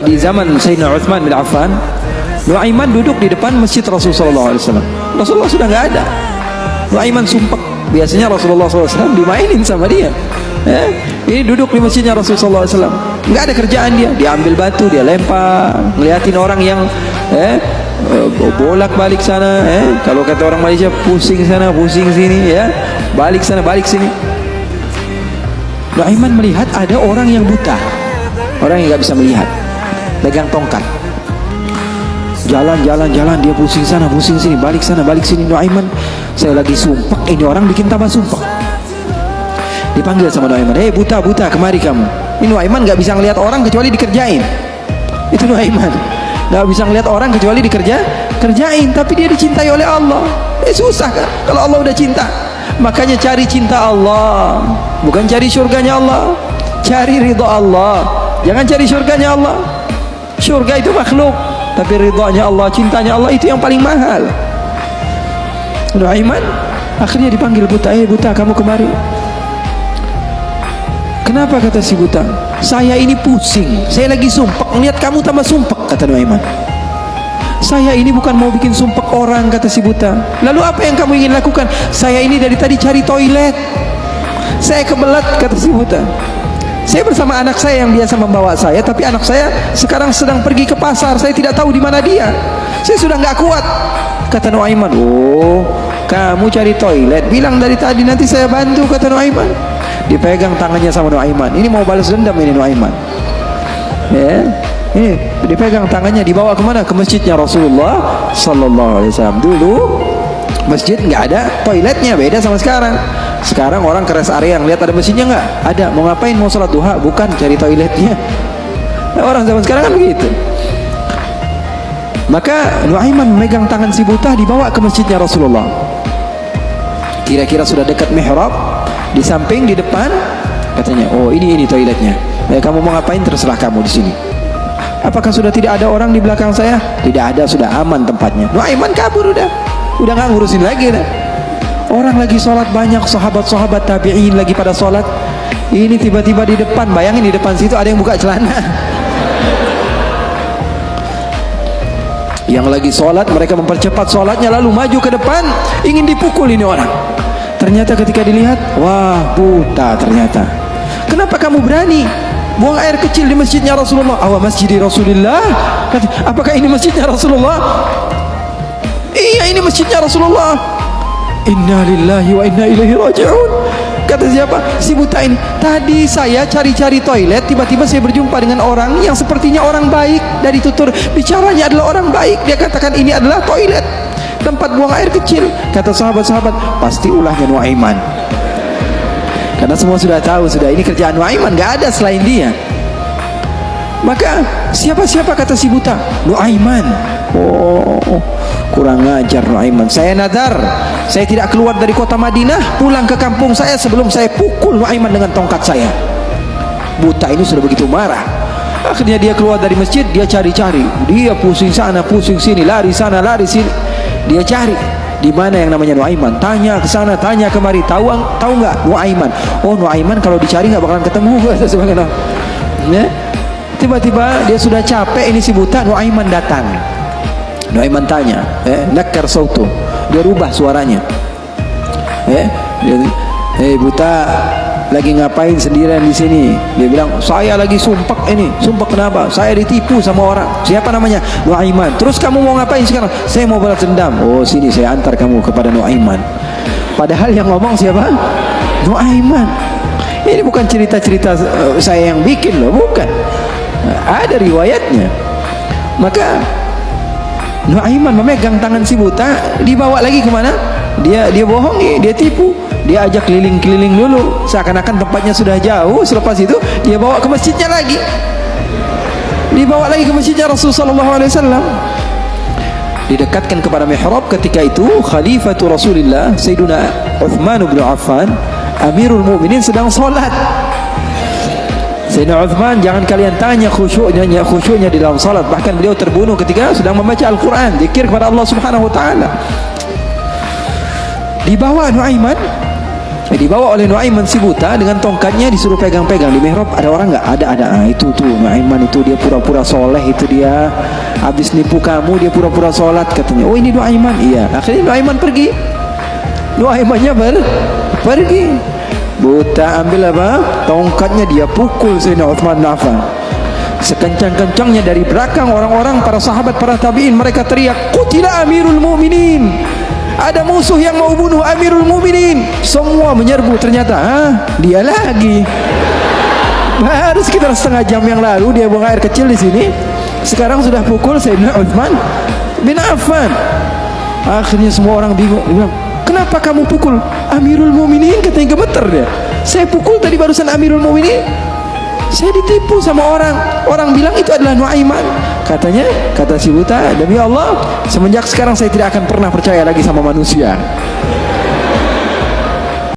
Di zaman Sayyidina Uthman bin Affan, Nuaiman duduk di depan masjid Rasulullah SAW. Rasulullah sudah nggak ada. Nuaiman sumpah. Biasanya Rasulullah SAW dimainin sama dia. Ini duduk di masjidnya Rasulullah SAW. Nggak ada kerjaan dia. Dia ambil batu, dia lempar, ngeliatin orang yang bolak balik sana. Kalau kata orang Malaysia, pusing sana, pusing sini, ya, balik sana, balik sini. Nuaiman melihat ada orang yang buta, orang yang nggak bisa melihat, pegang tongkat. Jalan, dia pusing sana, pusing sini, balik sana, balik sini. Nuaiman, saya lagi sumpah, ini orang bikin tambah sumpah. Dipanggil sama Nuaiman, hei buta, kemari kamu. Ini Nuaiman nggak bisa ngelihat orang kecuali dikerjain. Itu Nuaiman, nggak bisa ngelihat orang kecuali kerjain. Tapi dia dicintai oleh Allah. Susah kan? Kalau Allah udah cinta, makanya cari cinta Allah, bukan cari surganya Allah. Cari ridha Allah, jangan cari surganya Allah. Surga itu makhluk, tapi ridhanya Allah, cintanya Allah itu yang paling mahal. Nuaiman akhirnya dipanggil buta, buta kamu kemari. Kenapa, kata si buta? Saya ini pusing, saya lagi sumpah, ngeliat kamu tambah sumpah, kata Nuaiman. Saya ini bukan mau bikin sumpah orang, kata si buta. Lalu apa yang kamu ingin lakukan? Saya ini dari tadi cari toilet, saya kebelet, kata si buta. Saya bersama anak saya yang biasa membawa saya, tapi anak saya sekarang sedang pergi ke pasar, saya tidak tahu di mana dia. Saya sudah nggak kuat, kata Nuaiman. Oh, kamu cari toilet, bilang dari tadi, nanti saya bantu, kata Nuaiman. Dipegang tangannya sama Nuaiman. Ini mau balas dendam ini Nuaiman. Ya, ini dipegang tangannya, dibawa kemana? Ke masjidnya Rasulullah Sallallahu Alaihi Wasallam. Dulu masjid nggak ada toiletnya, beda sama sekarang. Sekarang orang ke rest area, lihat ada mesinnya nggak? Ada. Mau ngapain? Mau sholat duha? Bukan, cari toiletnya. Orang zaman sekarang kan begitu. Maka Nuaiman memegang tangan si buta, dibawa ke masjidnya Rasulullah. Kira-kira sudah dekat mihrab, di samping, di depan, katanya, oh ini toiletnya. Kamu mau ngapain? Terserah kamu di sini. Apakah sudah tidak ada orang di belakang saya? Tidak ada, sudah aman tempatnya. Nuaiman kabur udah nggak ngurusin lagi dah. Orang lagi sholat banyak, sahabat-sahabat tabi'in lagi pada sholat. Ini tiba-tiba di depan, bayangin di depan situ ada yang buka celana. Yang lagi sholat, mereka mempercepat sholatnya, lalu maju ke depan, ingin dipukul ini orang. Ternyata ketika dilihat, wah buta ternyata. Kenapa kamu berani buang air kecil di masjidnya Rasulullah? Awa masjidi Rasulullah. Apakah ini masjidnya Rasulullah? Iya, ini masjidnya Rasulullah. Inna lillahi wa inna ilaihi raji'un. Kata siapa? Si buta ini. Tadi saya cari-cari toilet, tiba-tiba saya berjumpa dengan orang yang sepertinya orang baik. Dari tutur bicaranya adalah orang baik. Dia katakan ini adalah toilet, tempat buang air kecil. Kata sahabat-sahabat, pasti ulahnya Nuaiman. Karena semua sudah tahu, sudah ini kerjaan Nuaiman, gak ada selain dia. Maka siapa-siapa, kata si buta? Nuaiman. Oh, kurang ajar Nuaiman. Saya nadar, saya tidak keluar dari kota Madinah, pulang ke kampung saya sebelum saya pukul Nuaiman dengan tongkat saya. Buta ini sudah begitu marah. Akhirnya dia keluar dari masjid, dia cari-cari. Dia pusing sana, pusing sini, lari sana, lari sini. Dia cari di mana yang namanya Nuaiman. Tanya ke sana, tanya kemari. Tahu nggak Nuaiman? Oh, Nuaiman kalau dicari nggak bakalan ketemu. Ya? Tiba-tiba dia sudah capek, ini si buta. Nuaiman datang. Nuaiman tanya, nakar sautu, dia rubah suaranya. Buta, lagi ngapain sendirian di sini? Dia bilang, saya lagi sumpah ini. Sumpah kenapa? Saya ditipu sama orang. Siapa namanya? Nuaiman. Terus kamu mau ngapain sekarang? Saya mau balas dendam. Oh, sini saya antar kamu kepada Nuaiman. Padahal yang ngomong siapa? Nuaiman. Ini bukan cerita-cerita saya yang bikin loh, bukan. Ada riwayatnya. Maka Nuaiman memegang tangan si buta, dibawa lagi kemana? Dia bohongi, dia tipu. Dia ajak keliling-keliling dulu, seakan-akan tempatnya sudah jauh. Selepas itu dia bawa ke masjidnya lagi. Dibawa lagi ke masjidnya Rasulullah SAW. Didekatkan kepada mihrab. Ketika itu Khalifatu Rasulullah Sayyiduna Uthman bin Affan, Amirul Mukminin, sedang sholat. Sayyidina Uthman, jangan kalian tanya khusyuknya di dalam salat. Bahkan beliau terbunuh ketika sedang membaca Al-Quran, zikir kepada Allah Subhanahu Wa Taala. Dibawa Nuaiman, Dibawa oleh Nuaiman si buta dengan tongkatnya, disuruh pegang-pegang di mihrab. Ada orang nggak? Ada. Nah, itu tuh Nuaiman itu, dia pura-pura soleh, itu dia habis nipu kamu, dia pura-pura sholat katanya. Oh ini Nuaiman. Iya. Akhirnya Nuaiman pergi. Nuaimannya pergi. Buta ambil apa? Tongkatnya, dia pukul Sayyidina Utsman bin Affan. Sekencang-kencangnya dari belakang orang-orang, para sahabat, para tabi'in, mereka teriak, "Qutila Amirul Mukminin." Ada musuh yang mau bunuh Amirul Mukminin. Semua menyerbu, ternyata dia lagi. Baru sekitar setengah jam yang lalu dia buang air kecil di sini. Sekarang sudah pukul Sayyidina Utsman bin Affan. Akhirnya semua orang bingung. Bilang, "Kenapa kamu pukul Amirul Mukminin?" Katanya gemeter dia. "Saya pukul tadi barusan Amirul Mukminin. Saya ditipu sama orang. Orang bilang itu adalah Nuaiman." Katanya, kata si buta, "Demi Allah, semenjak sekarang saya tidak akan pernah percaya lagi sama manusia."